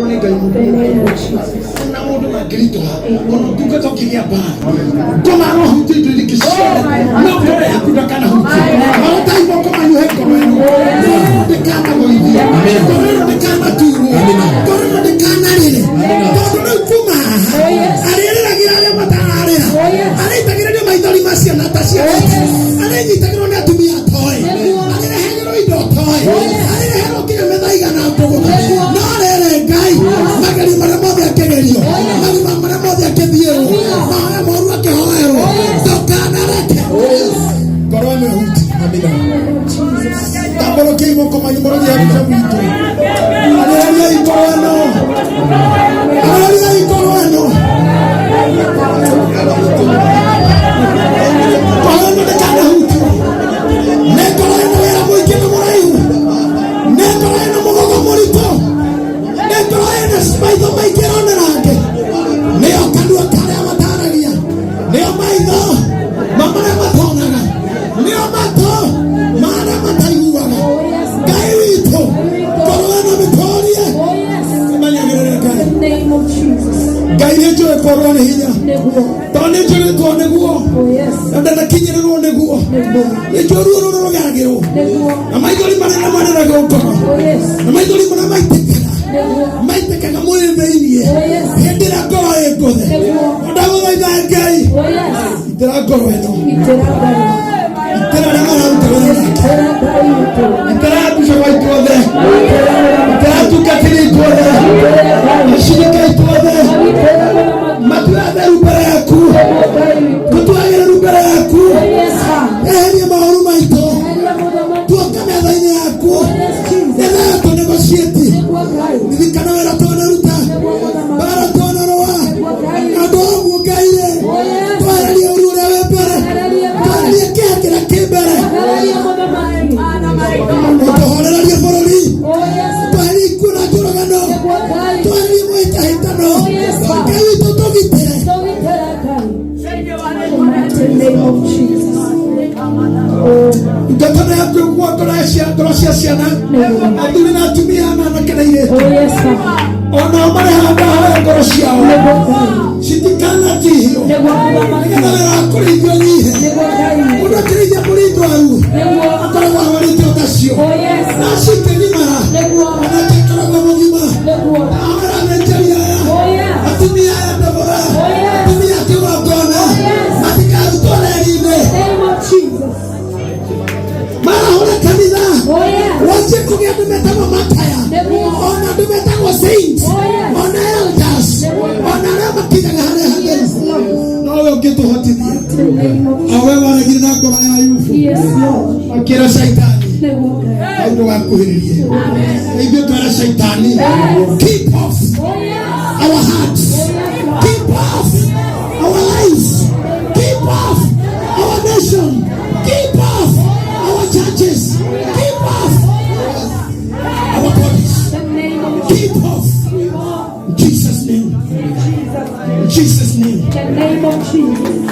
ni ngai na mundu makirito ono tuka tokigia ba koma roho titu likishia no kore hakuda kana huti hata hivyo kama ni heko wenu dekana moidia kore dekana turu kore dekana lile kore kuma alele girale matare ale tagira ndio maidoli masia natasia ale nitagira ni atumia toy ale hegero ido toy ale hero kile medaiga na togo no lele gai magari maramoja kegerio magari maramoja kebiero mara moru akehoero tokana rete korone huti amina taboro kimo koma nyimoro ya mtu ale ikorono ale ikorono korone de kana huti ne korone ya mwikino morayu ne korone mogogo morito ne korone spido maikirone rake ne okadua kare amataragia ne maido mamara matonaga ne mato mara matayuaga gaito korone mitoria Name of Jesus. Gairejo korone hinya. Tone jore to neguo. Ndana kinyere ro neguo. Ye joru ro ro gagero. Na maidoli mana mana na go to. Na maidoli mana maitekera. Maitekera mo eveinie. Hendira go e gode. Ndago vai gai. Itera go eno. Itera na mara utera. Itera tu vai gode. Itera tu katiri gode. Shirika itode matuada rubara yaku kutuagera rubara yaku eheri maoru maito tuokame dhaini yaku ena to negotiate nidikana wera tona ruta bara tona roa adomu gaire twari urure webere twari kekera kibere otohorera ria borori twari kuna jorogano twari moita hitano kai toto gitere Name of Jesus. Gatana yako kwa torasia siana adili na tumia na kanaire ona mara haba hawa korosia sitikana tihio ngana la kulivyo nihe una kirija kulito au akara wa walito tasio na siteni mara anatekara kwa mjima amara nejalia atumia ya tabora atumia kwa gona atika utole line mara hona kanisa wache kugia tumetama mataya ona tumetama saints ona elders ona rama kija hale hale nawe ukitu hatidia awe wana gina kwa ya yufu akira shaitani audo wakuhiririe hivyo tuara shaitani keep off our hearts keep off our lives keep off our nation keep off our churches keep off our bodies keep off in Jesus name in Jesus name The name of Jesus.